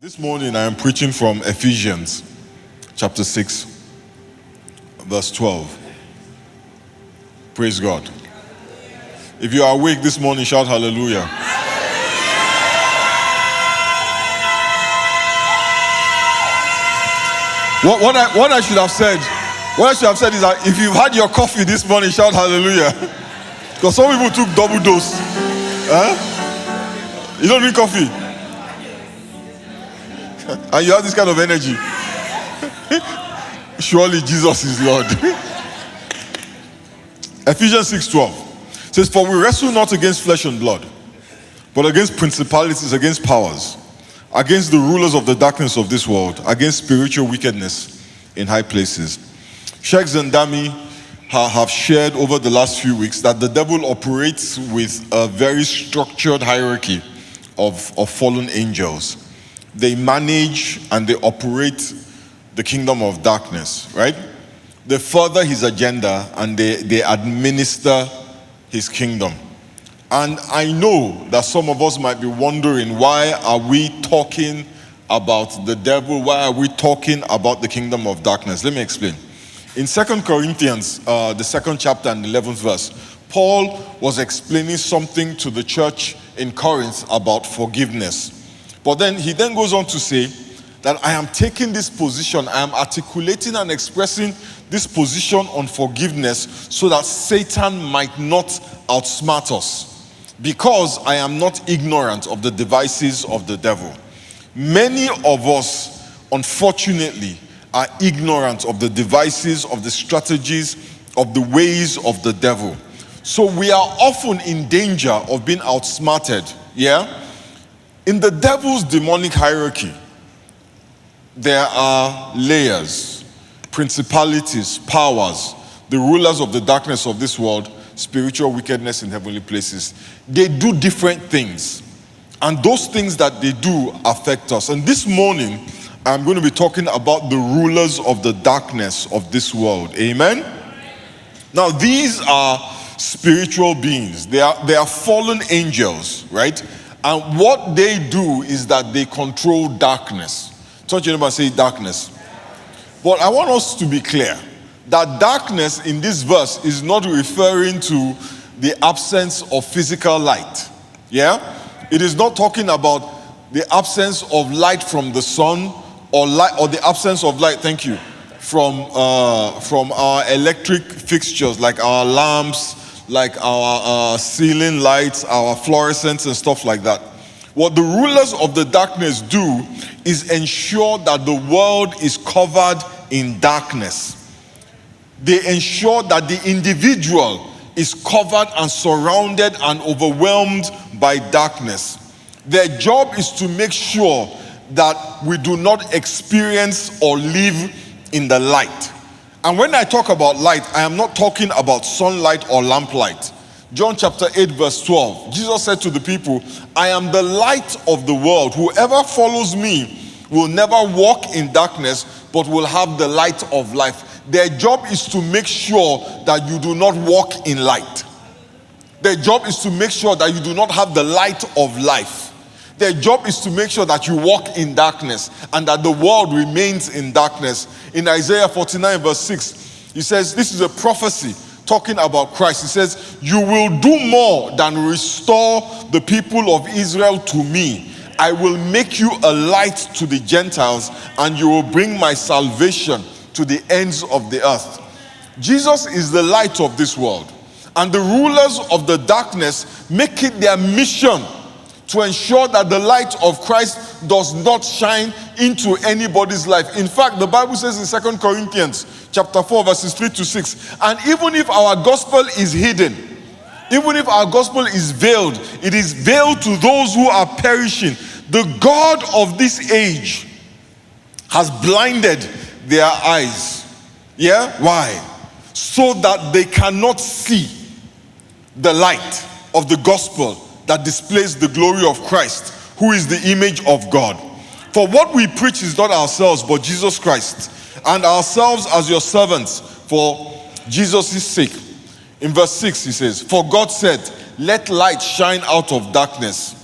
This morning I am preaching from Ephesians chapter 6, verse 12. Praise God. If you are awake this morning, shout hallelujah. What I should have said is that if you've had your coffee this morning, shout hallelujah. Because some people took double dose. You don't drink coffee. And you have this kind of energy. Surely Jesus is Lord. Ephesians 6:12 says, "For we wrestle not against flesh and blood, but against principalities, against powers, against the rulers of the darkness of this world, against spiritual wickedness in high places." Sheikh Zandami have shared over the last few weeks that the devil operates with a very structured hierarchy of fallen angels. They manage and they operate the kingdom of darkness, right? They further his agenda and they administer his kingdom. And I know that some of us might be wondering, why are we talking about the devil? Why are we talking about the kingdom of darkness? Let me explain. In 2 Corinthians, the 2nd chapter and 11th verse, Paul was explaining something to the church in Corinth about forgiveness. But then he goes on to say that I am taking this position, I am articulating and expressing this position on forgiveness so that Satan might not outsmart us, because I am not ignorant of the devices of the devil. Many of us, unfortunately, are ignorant of the devices, of the strategies, of the ways of the devil. So we are often in danger of being outsmarted, yeah? In the devil's demonic hierarchy, there are layers, principalities, powers, the rulers of the darkness of this world, spiritual wickedness in heavenly places. They do different things, and those things that they do affect us. And this morning, I'm going to be talking about the rulers of the darkness of this world. Amen? Now, these are spiritual beings. They are fallen angels, right? And what they do is that they control darkness. Touch your neighbor and say darkness. But I want us to be clear that darkness in this verse is not referring to the absence of physical light. Yeah? It is not talking about the absence of light from the sun or the absence of light, thank you, from our electric fixtures like our lamps, like our ceiling lights, our fluorescents and stuff like that. What the rulers of the darkness do is ensure that the world is covered in darkness. They ensure that the individual is covered and surrounded and overwhelmed by darkness. Their job is to make sure that we do not experience or live in the light. And when I talk about light, I am not talking about sunlight or lamplight. John chapter 8 verse 12, Jesus said to the people, I am the light of the world. Whoever follows me will never walk in darkness, but will have the light of life. Their job is to make sure that you do not walk in light. Their job is to make sure that you do not have the light of life. Their job is to make sure that you walk in darkness and that the world remains in darkness. In Isaiah 49 verse 6, he says, this is a prophecy talking about Christ. He says, you will do more than restore the people of Israel to me. I will make you a light to the Gentiles, and you will bring my salvation to the ends of the earth. Jesus is the light of this world, and the rulers of the darkness make it their mission to ensure that the light of Christ does not shine into anybody's life. In fact, the Bible says in 2 Corinthians chapter 4 verses 3 to 6, and even if our gospel is hidden, even if our gospel is veiled, it is veiled to those who are perishing. The God of this age has blinded their eyes. Yeah? Why? So that they cannot see the light of the gospel that displays the glory of Christ, who is the image of God. For what we preach is not ourselves, but Jesus Christ, and ourselves as your servants for Jesus' sake. In verse 6 he says, for God said, let light shine out of darkness,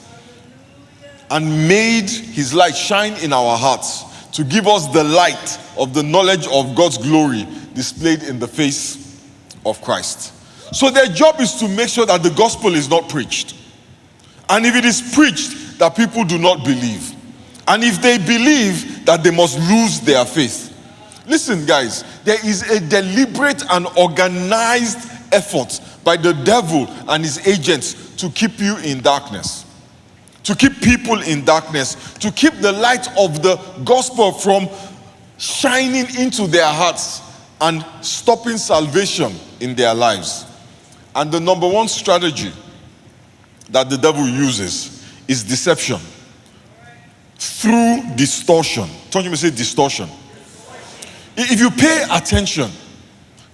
and made his light shine in our hearts to give us the light of the knowledge of God's glory displayed in the face of Christ. So their job is to make sure that the gospel is not preached. And if it is preached, that people do not believe. And if they believe, that they must lose their faith. Listen, guys, there is a deliberate and organized effort by the devil and his agents to keep you in darkness, to keep people in darkness, to keep the light of the gospel from shining into their hearts and stopping salvation in their lives. And the number one strategy that the devil uses is deception through distortion. Don't you say distortion? If you pay attention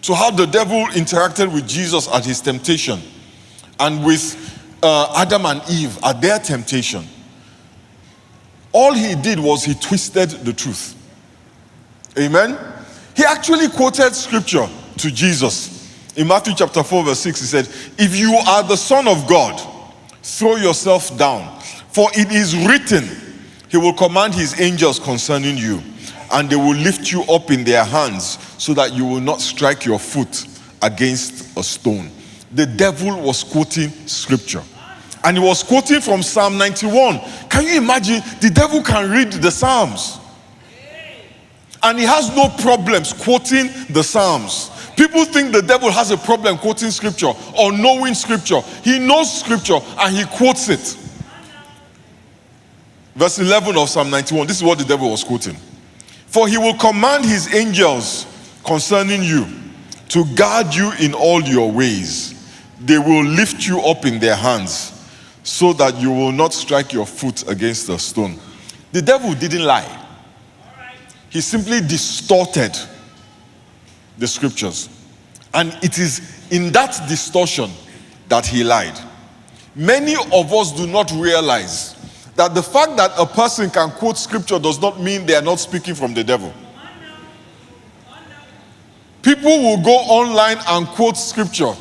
to how the devil interacted with Jesus at his temptation and with Adam and Eve at their temptation, all he did was he twisted the truth. Amen? He actually quoted scripture to Jesus. In Matthew chapter 4 verse 6, he said, "If you are the Son of God, throw yourself down, for it is written, he will command his angels concerning you, and they will lift you up in their hands so that you will not strike your foot against a stone." The devil was quoting scripture. And he was quoting from Psalm 91. Can you imagine? The devil can read the Psalms. And he has no problems quoting the Psalms. People think the devil has a problem quoting scripture or knowing scripture. He knows scripture and he quotes it. Verse 11 of Psalm 91, this is what the devil was quoting. "For he will command his angels concerning you to guard you in all your ways. They will lift you up in their hands so that you will not strike your foot against a stone." The devil didn't lie. He simply distorted the scriptures. And it is in that distortion that he lied. Many of us do not realize that the fact that a person can quote scripture does not mean they are not speaking from the devil. People will go online and quote scripture,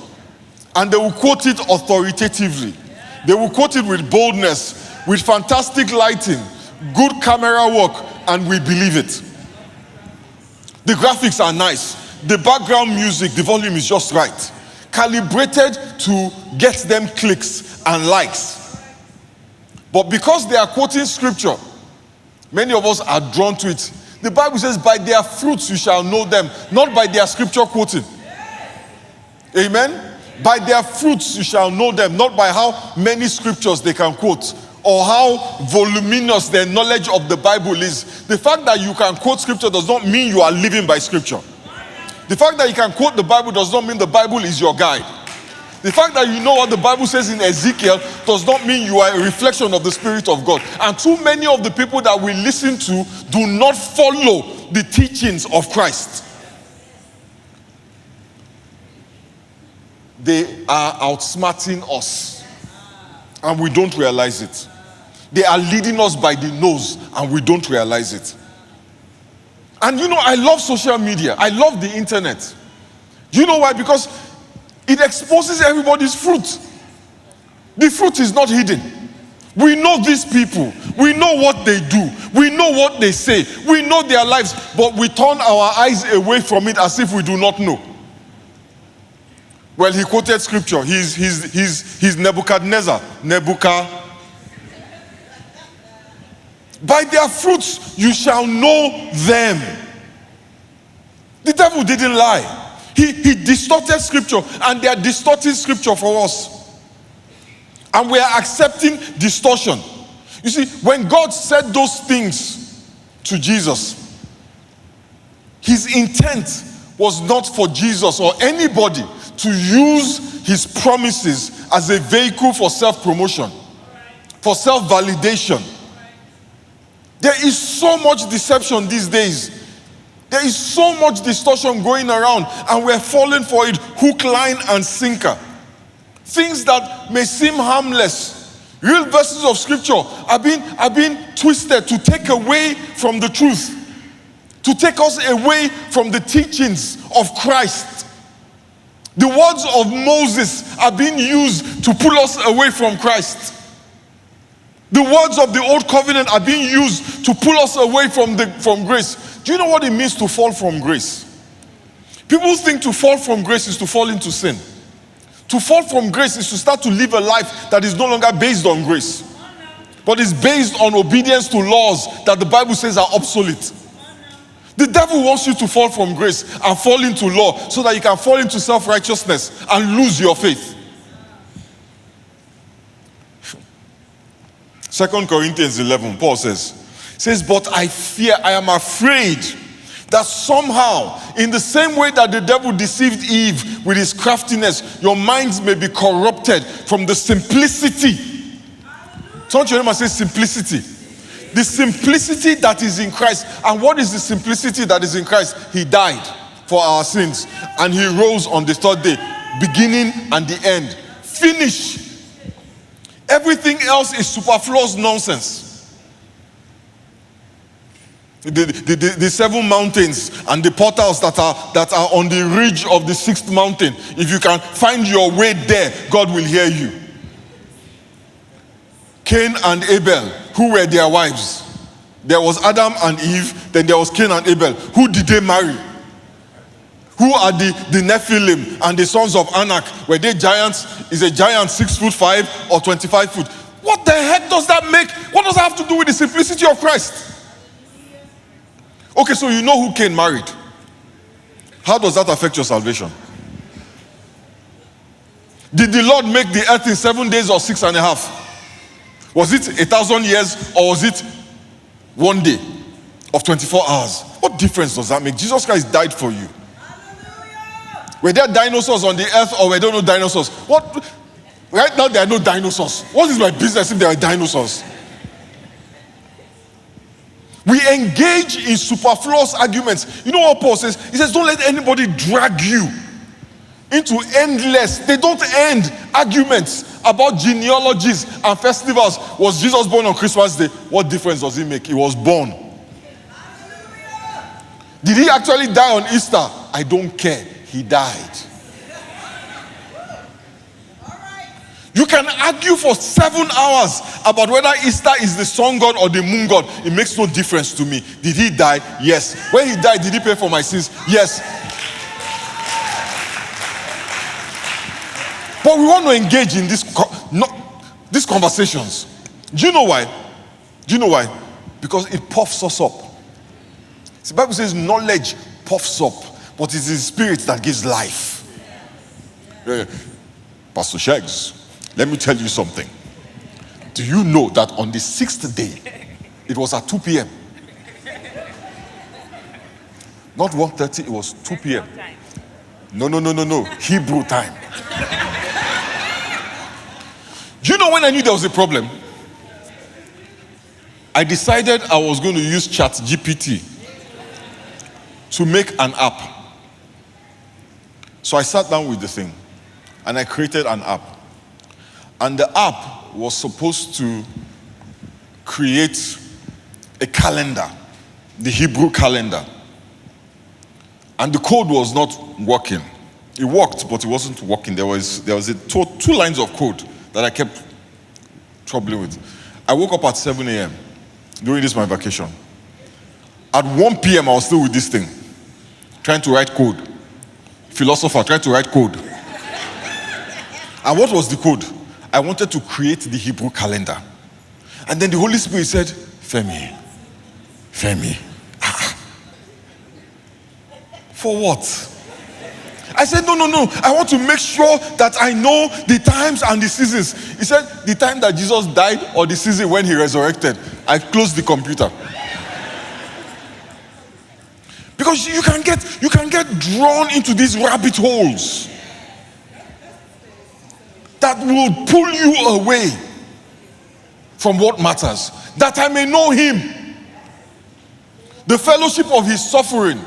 and they will quote it authoritatively. They will quote it with boldness, with fantastic lighting, good camera work, and we believe it. The graphics are nice. The background music, the volume is just right. Calibrated to get them clicks and likes. But because they are quoting scripture, many of us are drawn to it. The Bible says, "By their fruits you shall know them," not by their scripture quoting. Amen? By their fruits you shall know them, not by how many scriptures they can quote or how voluminous their knowledge of the Bible is. The fact that you can quote scripture does not mean you are living by scripture. The fact that you can quote the Bible does not mean the Bible is your guide. The fact that you know what the Bible says in Ezekiel does not mean you are a reflection of the Spirit of God. And too many of the people that we listen to do not follow the teachings of Christ. They are outsmarting us, and we don't realize it. They are leading us by the nose, and we don't realize it. And you know, I love social media. I love the internet. You know why? Because it exposes everybody's fruit. The fruit is not hidden. We know these people. We know what they do. We know what they say. We know their lives, but we turn our eyes away from it as if we do not know. Well, he quoted scripture. He's Nebuchadnezzar. By their fruits you shall know them. The devil didn't lie. He distorted scripture, and they are distorting scripture for us. And we are accepting distortion. You see, when God said those things to Jesus, his intent was not for Jesus or anybody to use his promises as a vehicle for self-promotion, for self-validation. There is so much deception these days. There is so much distortion going around, and we're falling for it hook, line, and sinker. Things that may seem harmless, real verses of scripture are being twisted to take away from the truth, to take us away from the teachings of Christ. The words of Moses are being used to pull us away from Christ. The words of the old covenant are being used to pull us away from grace. Do you know what it means to fall from grace? People think to fall from grace is to fall into sin. To fall from grace is to start to live a life that is no longer based on grace, but is based on obedience to laws that the Bible says are obsolete. The devil wants you to fall from grace and fall into law so that you can fall into self-righteousness and lose your faith. 2 Corinthians 11, Paul says, but I am afraid that somehow, in the same way that the devil deceived Eve with his craftiness, your minds may be corrupted from the simplicity. Turn to your neighbor and say simplicity. The simplicity that is in Christ. And what is the simplicity that is in Christ? He died for our sins and he rose on the third day, beginning and the end. Finish. Everything else is superfluous nonsense. The 7 mountains and the portals that are on the ridge of the 6th mountain, if you can find your way there, God will hear you. Cain and Abel, who were their wives? There was Adam and Eve, then there was Cain and Abel. Who did they marry? Who are the Nephilim and the sons of Anak? Were they giants? Is a giant 6'5" or 25 foot? What the heck does that make? What does that have to do with the simplicity of Christ? Okay, so you know who Cain married. How does that affect your salvation? Did the Lord make the earth in 7 days or 6.5? Was it 1,000 years or was it 1 day of 24 hours? What difference does that make? Jesus Christ died for you. Were there dinosaurs on the earth or were there no dinosaurs? What? Right now there are no dinosaurs. What is my business if there are dinosaurs? We engage in superfluous arguments. You know what Paul says? He says, don't let anybody drag you into endless, they don't end arguments about genealogies and festivals. Was Jesus born on Christmas Day? What difference does it make? He was born. Did he actually die on Easter? I don't care. He died. You can argue for 7 hours about whether Easter is the sun god or the moon god. It makes no difference to me. Did he die? Yes. When he died, did he pay for my sins? Yes. But we want to engage in these conversations. Do you know why? Do you know why? Because it puffs us up. The Bible says knowledge puffs up, but it's the spirit that gives life. Pastor Shags, let me tell you something. Do you know that on the 6th day, it was at 2 p.m.? Not 1:30, it was 2 p.m. No. Hebrew time. Do you know when I knew there was a problem? I decided I was going to use ChatGPT to make an app. So I sat down with the thing and I created an app. And the app was supposed to create a calendar, the Hebrew calendar. And the code was not working. It worked, but it wasn't working. There was two lines of code that I kept troubling with. I woke up at 7 a.m. during my vacation. At 1 p.m. I was still with this thing, trying to write code. Philosopher trying to write code. And what was the code? I wanted to create the Hebrew calendar. And then the Holy Spirit said, Femi. For what? I said, no. I want to make sure that I know the times and the seasons. He said, the time that Jesus died or the season when he resurrected. I closed the computer. Because you can get drawn into these rabbit holes that will pull you away from what matters. That I may know him, the fellowship of his suffering,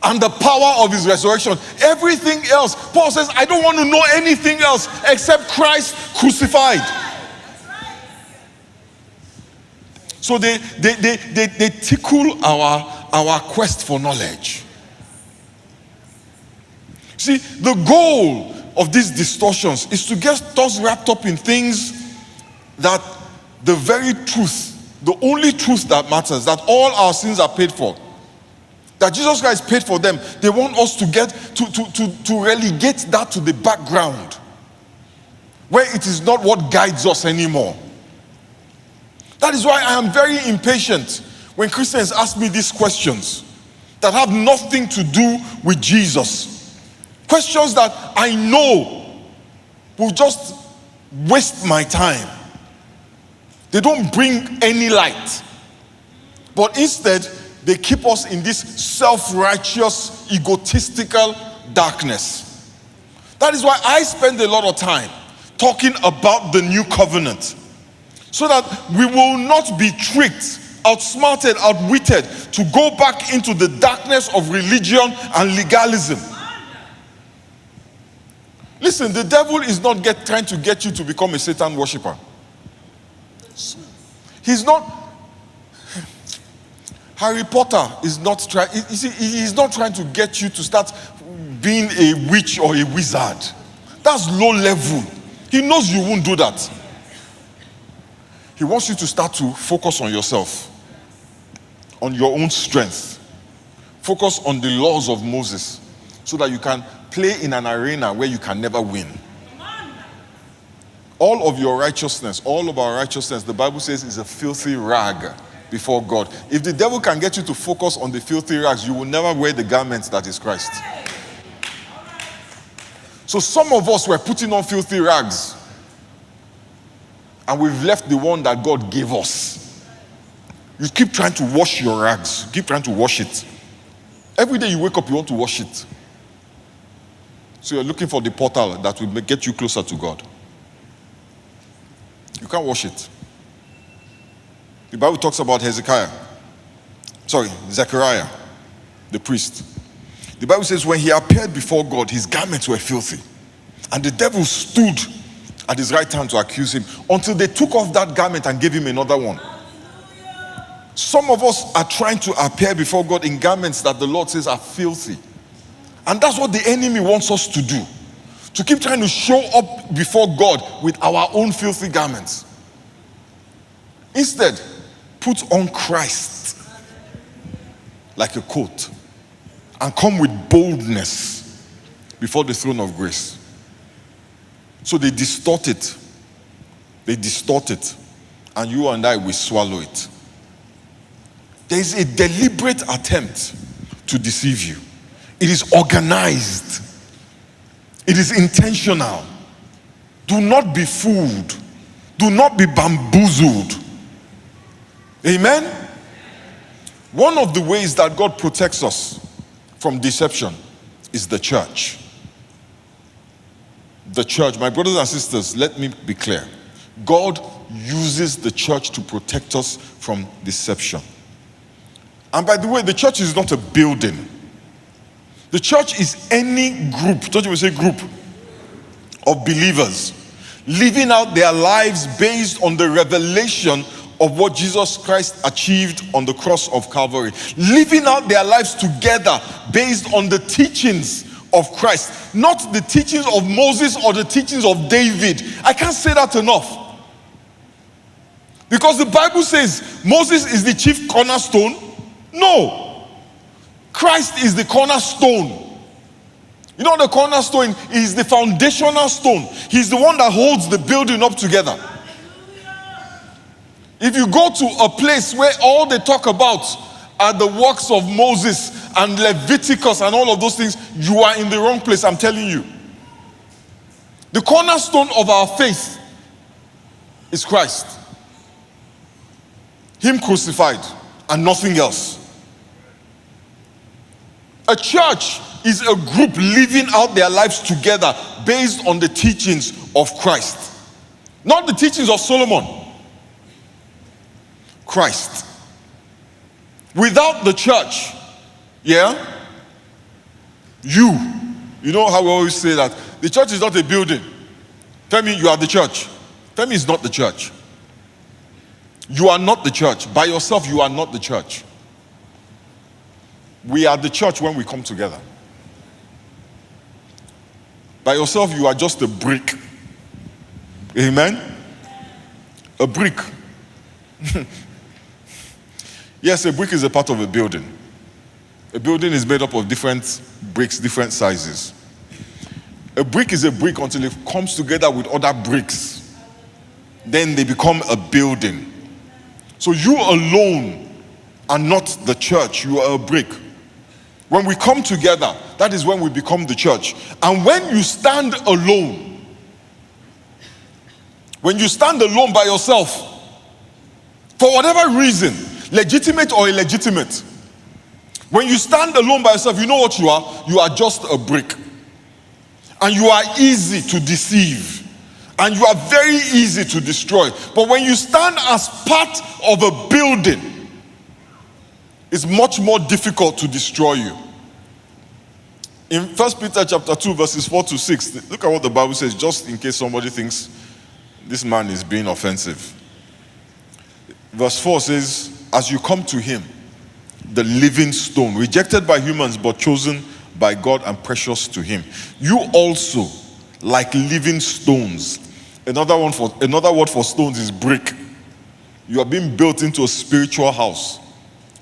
and the power of his resurrection. Everything else, Paul says, I don't want to know anything else except Christ crucified. So they tickle our quest for knowledge. See, the goal of these distortions is to get us wrapped up in things that the very truth, the only truth that matters, that all our sins are paid for, that Jesus Christ paid for them. They want us to get to relegate that to the background, where it is not what guides us anymore. That is why I am very impatient when Christians ask me these questions that have nothing to do with Jesus. Questions that I know will just waste my time. They don't bring any light. But instead, they keep us in this self-righteous, egotistical darkness. That is why I spend a lot of time talking about the new covenant, so that we will not be tricked, outsmarted, outwitted to go back into the darkness of religion and legalism. Listen, the devil is not trying to get you to become a Satan worshiper. He's not. Harry Potter is not trying. You see, he's not trying to get you to start being a witch or a wizard. That's low level. He knows you won't do that. He wants you to start to focus on yourself, on your own strength. Focus on the laws of Moses, so that you can play in an arena where you can never win. All of your righteousness, all of our righteousness, the Bible says, is a filthy rag before God. If the devil can get you to focus on the filthy rags, you will never wear the garment that is Christ. So some of us were putting on filthy rags, and we've left the one that God gave us. You keep trying to wash your rags. You keep trying to wash it. Every day you wake up, you want to wash it. So you're looking for the portal that will get you closer to God. You can't wash it. The Bible talks about Zechariah, the priest. The Bible says when he appeared before God, his garments were filthy. And the devil stood at his right hand to accuse him until they took off that garment and gave him another one. Some of us are trying to appear before God in garments that the Lord says are filthy. And that's what the enemy wants us to do. To keep trying to show up before God with our own filthy garments. Instead, put on Christ like a coat and come with boldness before the throne of grace. So they distort it. They distort it. And you and I will swallow it. There is a deliberate attempt to deceive you. It is organized. It is intentional. Do not be fooled. Do not be bamboozled. Amen? One of the ways that God protects us from deception is the church. The church, my brothers and sisters, let me be clear. God uses the church to protect us from deception. And by the way, the church is not a building. The church is any group, don't you say group, of believers living out their lives based on the revelation of what Jesus Christ achieved on the cross of Calvary. Living out their lives together based on the teachings of Christ, not the teachings of Moses or the teachings of David. I can't say that enough. Because the Bible says Moses is the chief cornerstone. No. Christ is the cornerstone. You know, the cornerstone is the foundational stone. He's the one that holds the building up together. If you go to a place where all they talk about are the works of Moses and Leviticus and all of those things, you are in the wrong place, I'm telling you. The cornerstone of our faith is Christ. Him crucified and nothing else. A church is a group living out their lives together based on the teachings of Christ. Not the teachings of Solomon. Christ. Without the church, you know how we always say that the church is not a building. Tell me you are the church. Tell me it's not the church. You are not the church. By yourself, you are not the church. We are the church when we come together. By yourself, you are just a brick. Amen? A brick Yes, a brick is a part of a building. A building is made up of different bricks, different sizes. A brick is a brick until it comes together with other bricks. Then they become a building. So you alone are not the church, you are a brick. When we come together, that is when we become the church. And when you stand alone by yourself, for whatever reason, legitimate or illegitimate, when you stand alone by yourself, you know what you are? You are just a brick. And you are easy to deceive. And you are very easy to destroy. But when you stand as part of a building, it's much more difficult to destroy you. In 1 Peter chapter 2, verses 4 to 6, look at what the Bible says, just in case somebody thinks this man is being offensive. Verse 4 says, as you come to him, the living stone, rejected by humans but chosen by God and precious to him. You also, like living stones. Another word for stones is brick. You are being built into a spiritual house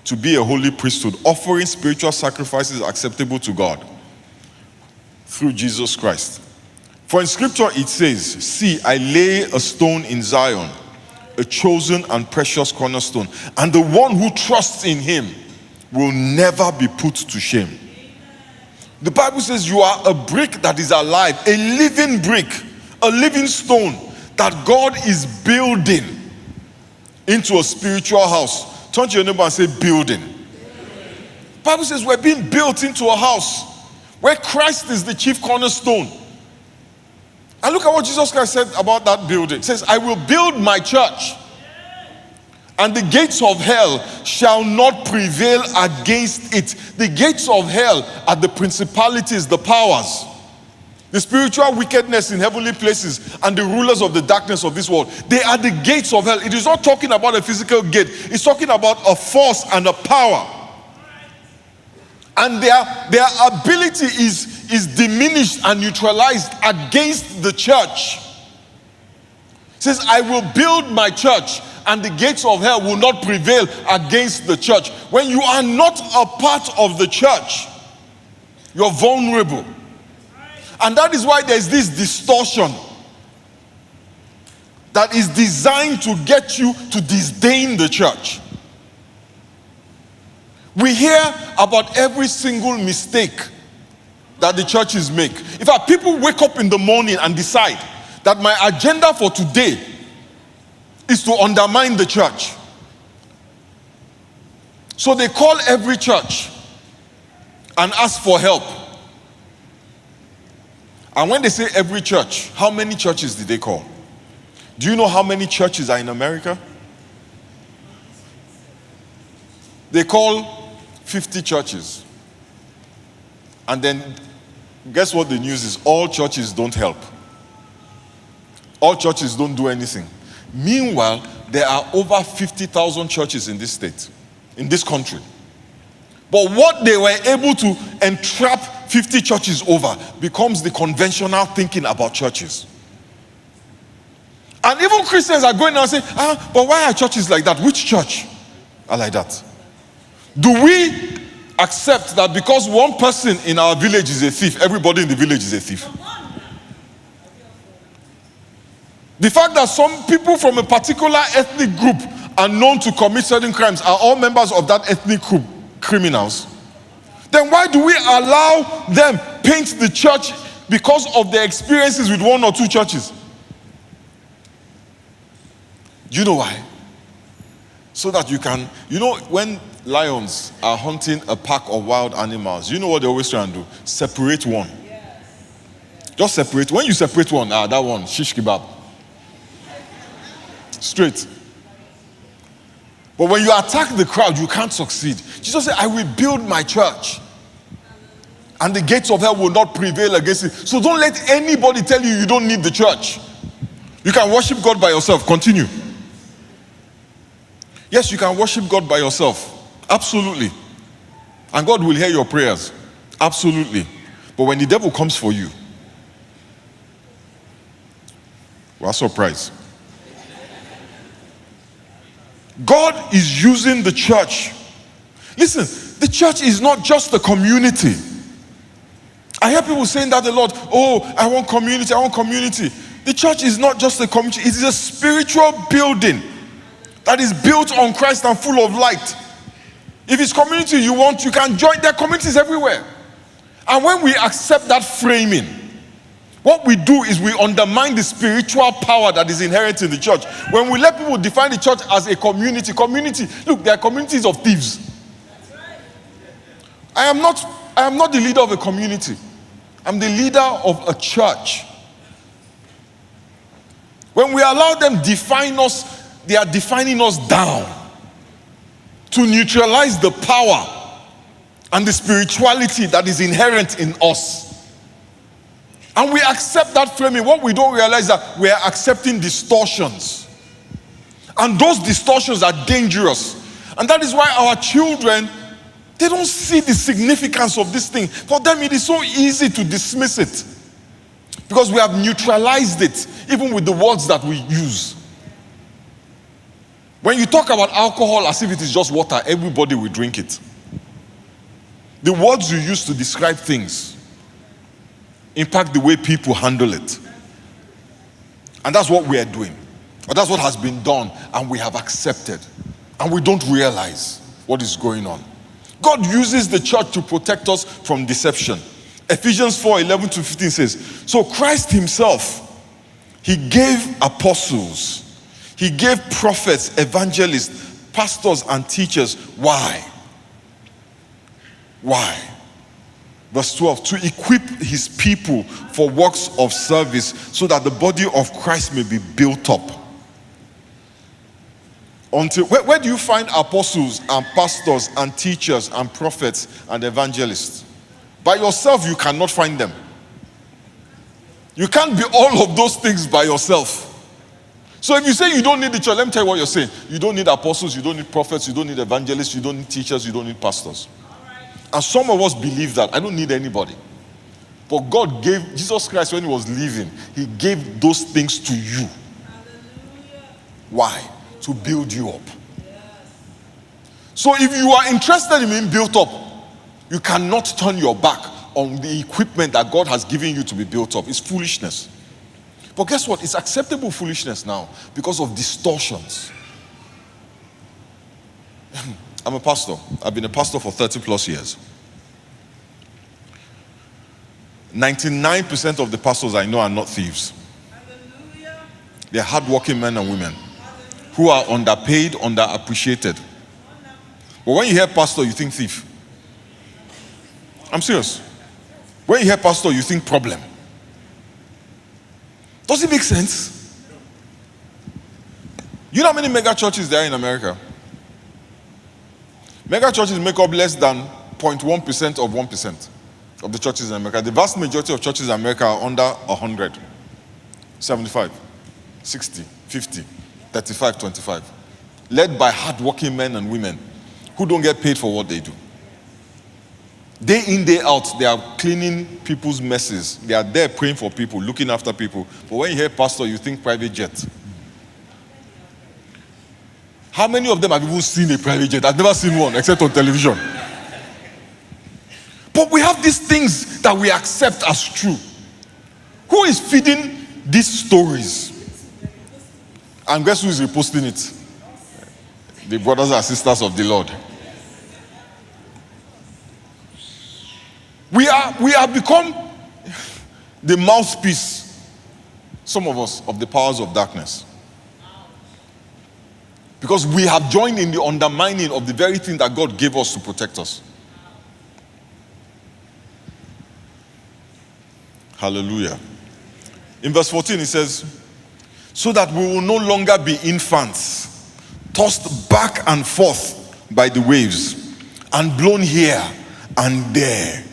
to be a holy priesthood, offering spiritual sacrifices acceptable to God through Jesus Christ. For in scripture it says, see, I lay a stone in Zion, a chosen and precious cornerstone, and the one who trusts in him will never be put to shame. The Bible says you are a brick that is alive, a living brick, a living stone that God is building into a spiritual house. Turn to your neighbor and say, building. The Bible says we're being built into a house where Christ is the chief cornerstone. And look at what Jesus Christ said about that building. He says, I will build my church, and the gates of hell shall not prevail against it. The gates of hell are the principalities, the powers, the spiritual wickedness in heavenly places, and the rulers of the darkness of this world. They are the gates of hell. It is not talking about a physical gate. It's talking about a force and a power. And their ability is diminished and neutralized against the church. It says, I will build my church, and the gates of hell will not prevail against the church. When you are not a part of the church, you're vulnerable. And that is why there's this distortion that is designed to get you to disdain the church. We hear about every single mistake that the churches make. In fact, people wake up in the morning and decide that my agenda for today is to undermine the church. So they call every church and ask for help. And when they say every church, how many churches did they call? Do you know how many churches are in America? They call 50 churches. And then guess what the news is? All churches don't help. All churches don't do anything. Meanwhile, there are over 50,000 churches in this state, in this country. But what they were able to entrap 50 churches over becomes the conventional thinking about churches. And even Christians are going now and saying, but why are churches like that? Which church are like that? Do we accept that because one person in our village is a thief, everybody in the village is a thief? The fact that some people from a particular ethnic group are known to commit certain crimes are all members of that ethnic group criminals? Then why do we allow them paint the church because of their experiences with one or two churches? Do you know why? So that you can, when lions are hunting a pack of wild animals, you know what they always try and do? Separate one. Just separate. When you separate one, that one, shish kebab. Straight. But when you attack the crowd, you can't succeed. Jesus said, I will build my church, and the gates of hell will not prevail against it. So don't let anybody tell you don't need the church. You can worship God by yourself. Continue. Yes, you can worship God by yourself. Absolutely. And God will hear your prayers. Absolutely. But when the devil comes for you, we're surprised. God is using the church. Listen, the church is not just a community. I hear people saying that a lot. Oh, I want community, I want community. The church is not just a community, it is a spiritual building that is built on Christ and full of light. If it's community you want, you can join. There are communities everywhere. And when we accept that framing, what we do is we undermine the spiritual power that is inherent in the church. When we let people define the church as a community, look, there are communities of thieves. I am not the leader of a community. I'm the leader of a church. When we allow them define us, they are defining us down to neutralize the power and the spirituality that is inherent in us. And we accept that framing. What we don't realize is that we are accepting distortions. And those distortions are dangerous. And that is why our children, they don't see the significance of this thing. For them, it is so easy to dismiss it. Because we have neutralized it, even with the words that we use. When you talk about alcohol as if it is just water, everybody will drink it. The words you use to describe things impact the way people handle it. And that's what we are doing. Or that's what has been done, and we have accepted. And we don't realize what is going on. God uses the church to protect us from deception. Ephesians 4:11-15 says, so Christ himself, he gave apostles, he gave prophets, evangelists, pastors, and teachers. Why? Why? Verse 12, to equip his people for works of service so that the body of Christ may be built up. Where do you find apostles and pastors and teachers and prophets and evangelists? By yourself, you cannot find them. You can't be all of those things by yourself. So if you say you don't need the church, let me tell you what you're saying. You don't need apostles, you don't need prophets, you don't need evangelists, you don't need teachers, you don't need pastors. And some of us believe that. I don't need anybody. But God gave, Jesus Christ, when he was living, he gave those things to you. Why? To build you up. So if you are interested in being built up, you cannot turn your back on the equipment that God has given you to be built up. It's foolishness. But guess what? It's acceptable foolishness now because of distortions. I'm a pastor. I've been a pastor for 30 plus years. 99% of the pastors I know are not thieves. They're hardworking men and women who are underpaid, underappreciated. But when you hear pastor, you think thief. I'm serious. When you hear pastor, you think problem. Does it make sense? You know how many mega churches there are in America? Mega churches make up less than 0.1% of 1% of the churches in America. The vast majority of churches in America are under 100, 75, 60, 50, 35, 25. Led by hardworking men and women who don't get paid for what they do. Day in, day out, they are cleaning people's messes. They are there praying for people, looking after people. But when you hear pastor, you think private jet. How many of them have even seen a private jet? I've never seen one, except on television. But we have these things that we accept as true. Who is feeding these stories? And guess who is reposting it? The brothers and sisters of the Lord. We have become the mouthpiece, some of us, of the powers of darkness. Because we have joined in the undermining of the very thing that God gave us to protect us. Hallelujah. In verse 14 it says, so that we will no longer be infants, tossed back and forth by the waves, and blown here and there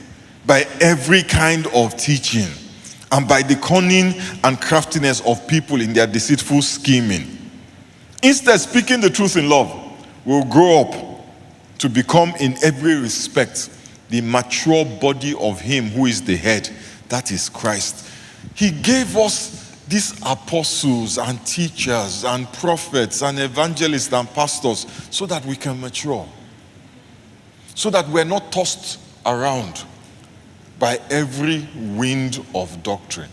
by every kind of teaching, and by the cunning and craftiness of people in their deceitful scheming. Instead, speaking the truth in love, we'll grow up to become in every respect the mature body of him who is the head, that is Christ. He gave us these apostles and teachers and prophets and evangelists and pastors so that we can mature. So that we're not tossed around by every wind of doctrine.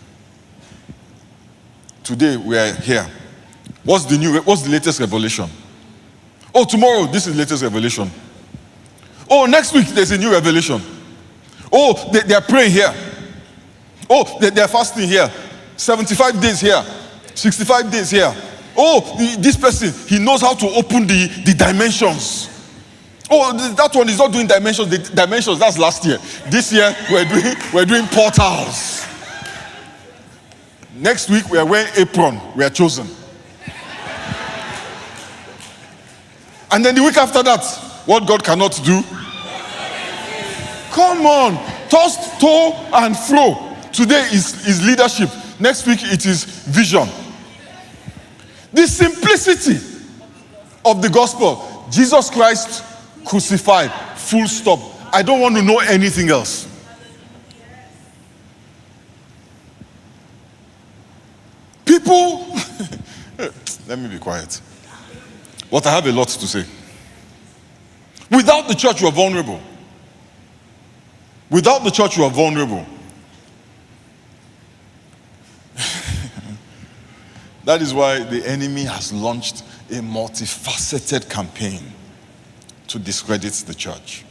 Today we are here. What's the latest revelation? Oh, tomorrow this is the latest revelation. Oh, next week there's a new revelation. Oh, they are praying here. Oh, they are fasting here. 75 days here. 65 days here. Oh, this person, he knows how to open the dimensions. Oh, that one is not doing dimensions. The dimensions, that's last year. This year, we're doing portals. Next week, we are wearing apron. We are chosen. And then the week after that, what God cannot do. Come on. Tossed to and fro. Today is leadership. Next week, it is vision. The simplicity of the gospel. Jesus Christ crucified. Full stop. I don't want to know anything else. People, let me be quiet. But I have a lot to say. Without the church, you are vulnerable. Without the church, you are vulnerable. That is why the enemy has launched a multifaceted campaign to discredit the church.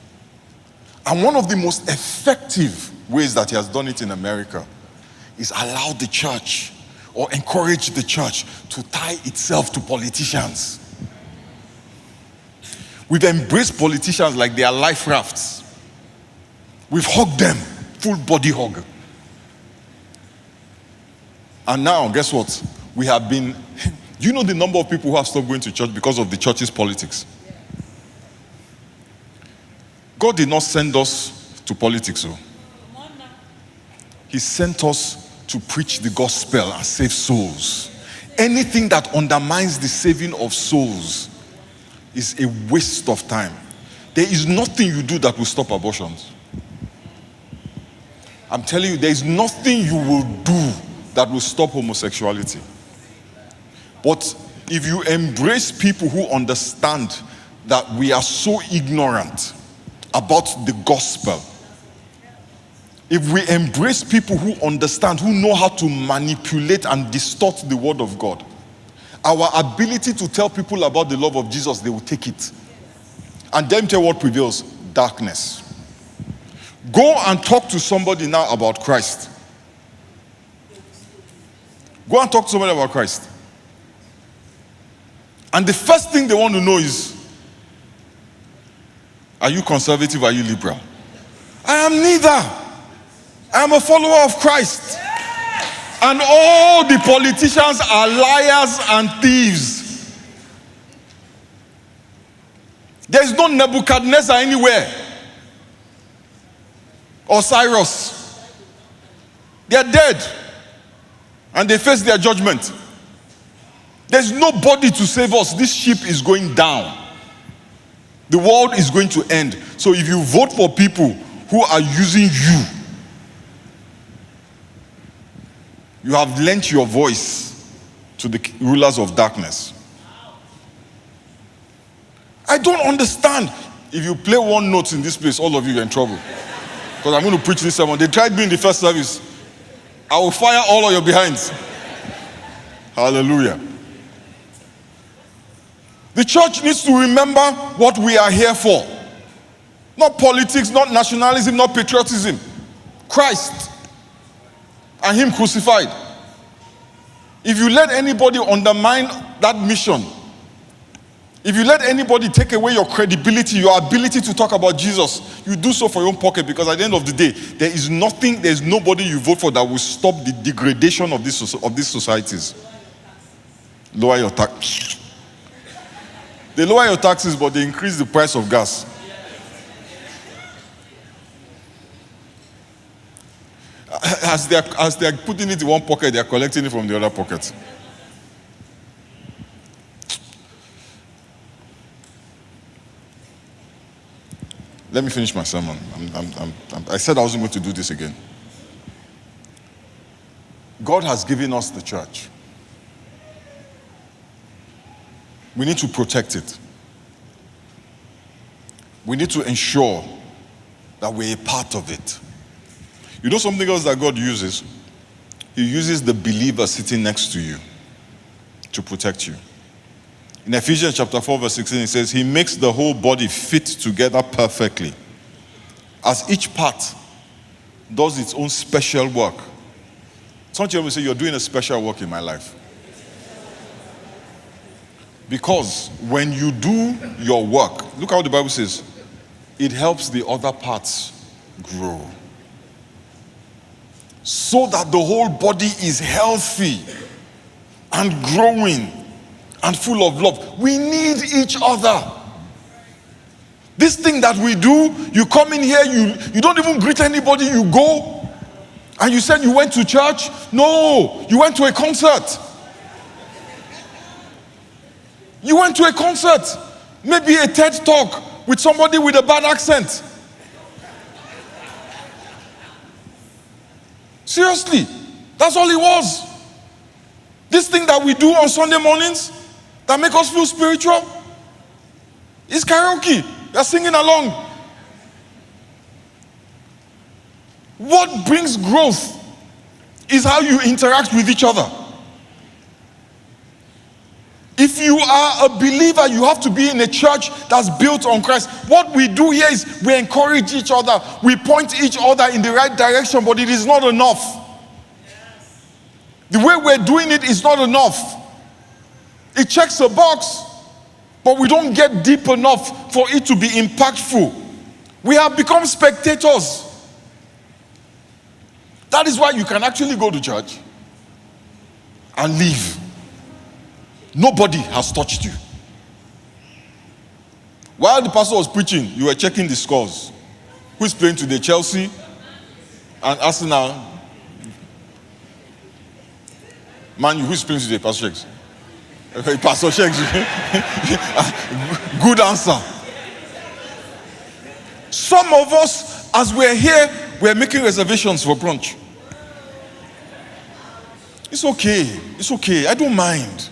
And one of the most effective ways that he has done it in America is allow the church or encourage the church to tie itself to politicians. We've embraced politicians like they are life rafts. We've hugged them, full body hug. And now, guess what? We have been, do you know the number of people who have stopped going to church because of the church's politics? God did not send us to politics, so. He sent us to preach the gospel and save souls. Anything that undermines the saving of souls is a waste of time. There is nothing you do that will stop abortions. I'm telling you, there is nothing you will do that will stop homosexuality. But if you embrace people who understand that we are so ignorant about the gospel, if we embrace people who understand, who know how to manipulate and distort the word of God, our ability to tell people about the love of Jesus, they will take it. And then tell what prevails? Darkness. Go and talk to somebody now about Christ. Go and talk to somebody about Christ. And the first thing they want to know is, are you conservative, are you liberal? I am neither. I am a follower of Christ. And all the politicians are liars and thieves. There is no Nebuchadnezzar anywhere. Or Cyrus. They are dead. And they face their judgment. There's nobody to save us. This ship is going down. The world is going to end. So if you vote for people who are using you, you have lent your voice to the rulers of darkness. I don't understand. If you play one note in this place, all of you are in trouble. Because I'm going to preach this sermon. They tried me in the first service. I will fire all of your behinds. Hallelujah. The church needs to remember what we are here for. Not politics, not nationalism, not patriotism. Christ and Him crucified. If you let anybody undermine that mission, if you let anybody take away your credibility, your ability to talk about Jesus, you do so for your own pocket, because at the end of the day, there is nobody you vote for that will stop the degradation of these societies. Lower your tax. They lower your taxes, but they increase the price of gas. As they are putting it in one pocket, they are collecting it from the other pocket. Let me finish my sermon. I said I wasn't going to do this again. God has given us the church. We need to protect it. We need to ensure that we're a part of it. You know something else that God uses? He uses the believer sitting next to you to protect you. In Ephesians chapter 4 verse 16, it says, He makes the whole body fit together perfectly, as each part does its own special work. Some people will say, you're doing a special work in my life. Because when you do your work, look how the Bible says, it helps the other parts grow. So that the whole body is healthy and growing and full of love. We need each other. This thing that we do, you come in here, you don't even greet anybody, you go. And you said you went to church? No, you went to a concert. You went to a concert. Maybe a TED talk with somebody with a bad accent. Seriously, that's all it was. This thing that we do on Sunday mornings that make us feel spiritual is karaoke. They're singing along. What brings growth is how you interact with each other. If you are a believer, you have to be in a church that's built on Christ. What we do here is we encourage each other. We point each other in the right direction, but it is not enough. The way we're doing it is not enough. It checks a box, but we don't get deep enough for it to be impactful. We have become spectators. That is why you can actually go to church and leave. Nobody has touched you. While the pastor was preaching, you were checking the scores. Who is playing today? Chelsea and Arsenal. Man, who is playing today? Pastor Shakes. Pastor Shakes. Good answer. Some of us, as we're here, we're making reservations for brunch. It's okay. It's okay. I don't mind.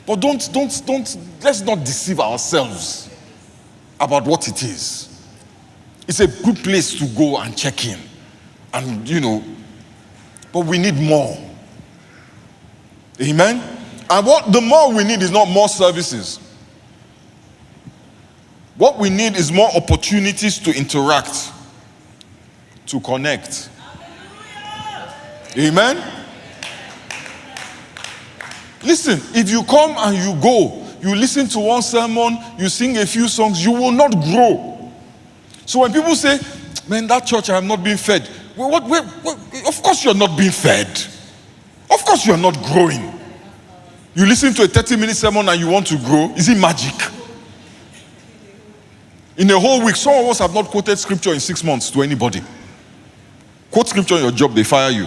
But let's not deceive ourselves about what it is. It's a good place to go and check in. And, but we need more. Amen? And the more we need is not more services. What we need is more opportunities to interact, to connect. Amen? Listen, if you come and you go, you listen to one sermon, you sing a few songs, you will not grow. So when people say, man, that church I am not being fed. What? Of course you're not being fed. Of course you're not growing. You listen to a 30-minute sermon and you want to grow. Is it magic? In a whole week, some of us have not quoted scripture in 6 months to anybody. Quote scripture in your job, they fire you.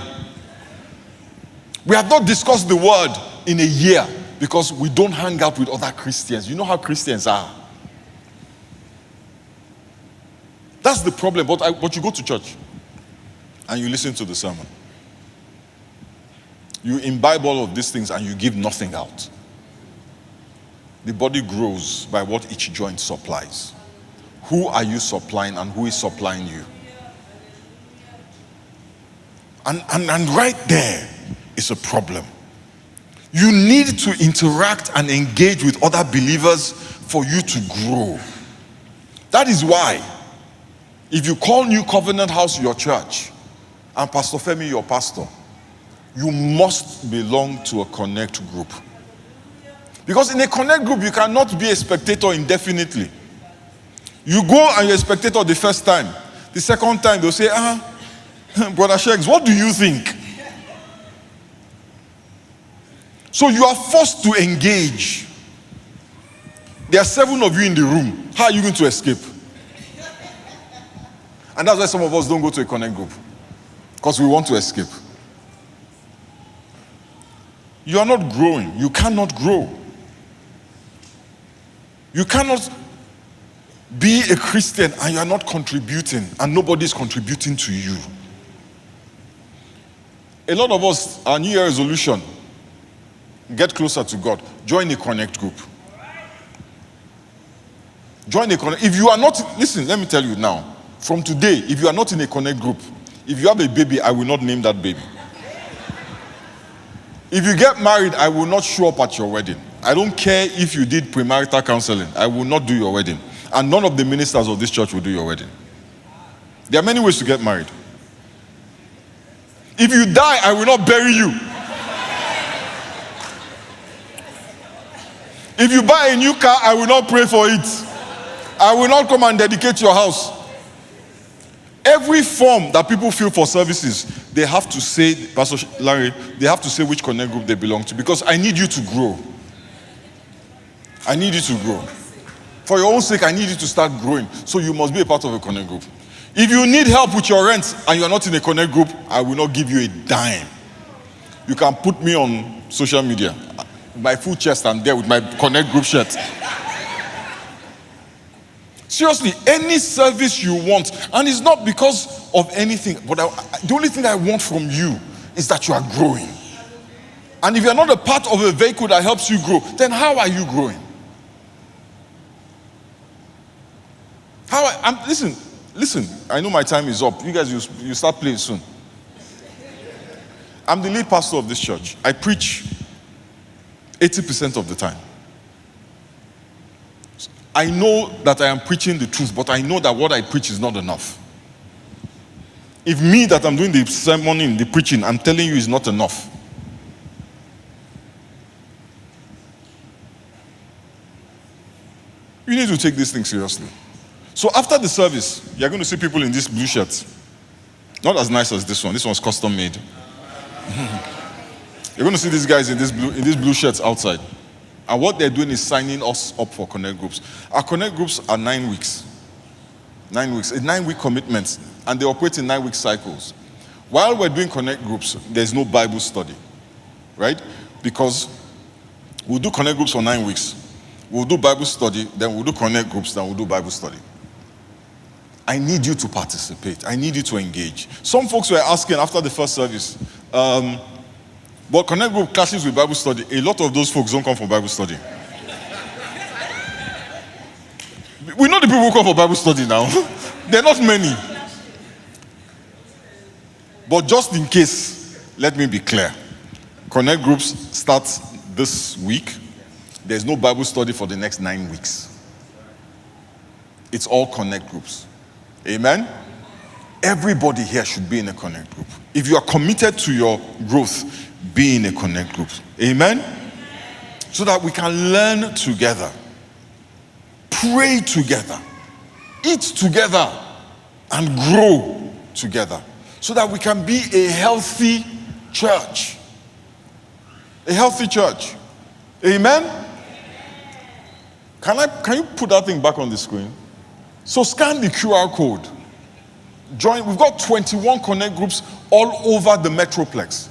We have not discussed the word in a year because we don't hang out with other Christians. You know how Christians are. That's the problem. But you go to church and you listen to the sermon. You imbibe all of these things and you give nothing out. The body grows by what each joint supplies. Who are you supplying and who is supplying you? And right there is a problem. You need to interact and engage with other believers for you to grow. That is why, if you call New Covenant House your church, and Pastor Femi your pastor, you must belong to a connect group. Because in a connect group, you cannot be a spectator indefinitely. You go and you're a spectator the first time. The second time, they'll say, Brother Shakes, what do you think? So you are forced to engage. There are 7 of you in the room. How are you going to escape? And that's why some of us don't go to a connect group. Because we want to escape. You are not growing. You cannot grow. You cannot be a Christian and you are not contributing and nobody is contributing to you. A lot of us, our New Year resolution, get closer to God. Join a connect group. Join a connect. If you are not, listen, let me tell you now. From today, if you are not in a connect group, if you have a baby, I will not name that baby. If you get married, I will not show up at your wedding. I don't care if you did premarital counseling. I will not do your wedding. And none of the ministers of this church will do your wedding. There are many ways to get married. If you die, I will not bury you. If you buy a new car, I will not pray for it. I will not come and dedicate your house. Every form that people fill for services, they have to say, Pastor Larry, they have to say which connect group they belong to, because I need you to grow. I need you to grow. For your own sake, I need you to start growing. So you must be a part of a connect group. If you need help with your rent and you're not in a connect group, I will not give you a dime. You can put me on social media. My full chest, I'm there with my connect group shirt. Seriously, any service you want, and it's not because of anything, but the only thing I want from you is that you are growing. And if you're not a part of a vehicle that helps you grow, then how are you growing? Listen, I know my time is up. You guys, you start playing soon. I'm the lead pastor of this church. I preach 80% of the time. I know that I am preaching the truth, but I know that what I preach is not enough. If me that I'm doing the sermon, the preaching, I'm telling you is not enough. You need to take this thing seriously. So after the service, you're going to see people in these blue shirts. Not as nice as this one. This one's custom made. You're going to see these guys in these blue shirts outside. And what they're doing is signing us up for connect groups. Our connect groups are 9 weeks. 9 weeks. A 9-week commitment. And they operate in 9-week cycles. While we're doing connect groups, there's no Bible study. Right? Because we'll do connect groups for 9 weeks. We'll do Bible study, then we'll do connect groups, then we'll do Bible study. I need you to participate. I need you to engage. Some folks were asking after the first service, but connect group clashes with Bible study. A lot of those folks don't come for Bible study. We know the people who come for Bible study now. They're not many. But just in case, let me be clear. Connect groups start this week. There's no Bible study for the next 9 weeks. It's all connect groups. Amen? Everybody here should be in a connect group. If you are committed to your growth, be in a connect group. Amen? So that we can learn together, pray together, eat together, and grow together. So that we can be a healthy church. A healthy church. Amen? Can you put that thing back on the screen? So scan the QR code. Join. We've got 21 connect groups all over the Metroplex.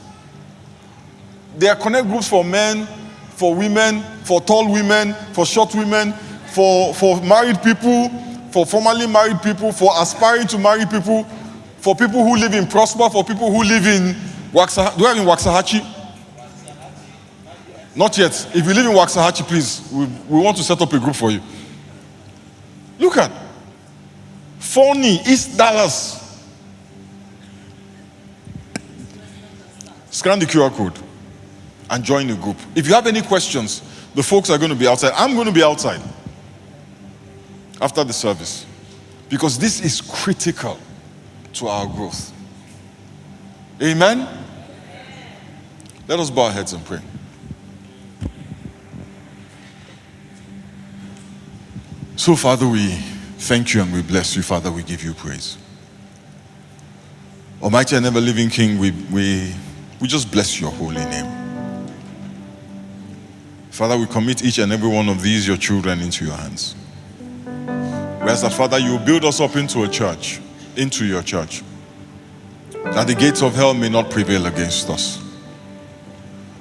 There are connect groups for men, for women, for tall women, for short women, for married people, for formerly married people, for aspiring to marry people, for people who live in Prosper, for people who live in Waxahachie. Do you have in Waxahachie? Not yet. If you live in Waxahachie, please, we want to set up a group for you. Look at Forney, East Dallas. Scan the QR code and join the group. If you have any questions, the folks are going to be outside. I'm going to be outside after the service because this is critical to our growth. Amen? Let us bow our heads and pray. So, Father, we thank you and we bless you. Father, we give you praise. Almighty and ever-living King, we just bless your holy name. Father, we commit each and every one of these, your children, into your hands. We ask that, Father, you build us up into a church, into your church, that the gates of hell may not prevail against us.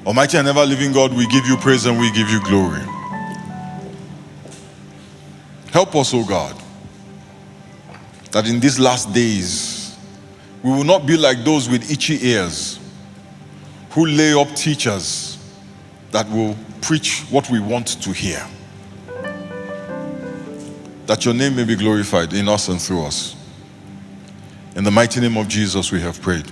Almighty and ever-living God, we give you praise and we give you glory. Help us, O God, that in these last days, we will not be like those with itchy ears who lay up teachers that will preach what we want to hear. That your name may be glorified in us and through us. In the mighty name of Jesus we have prayed.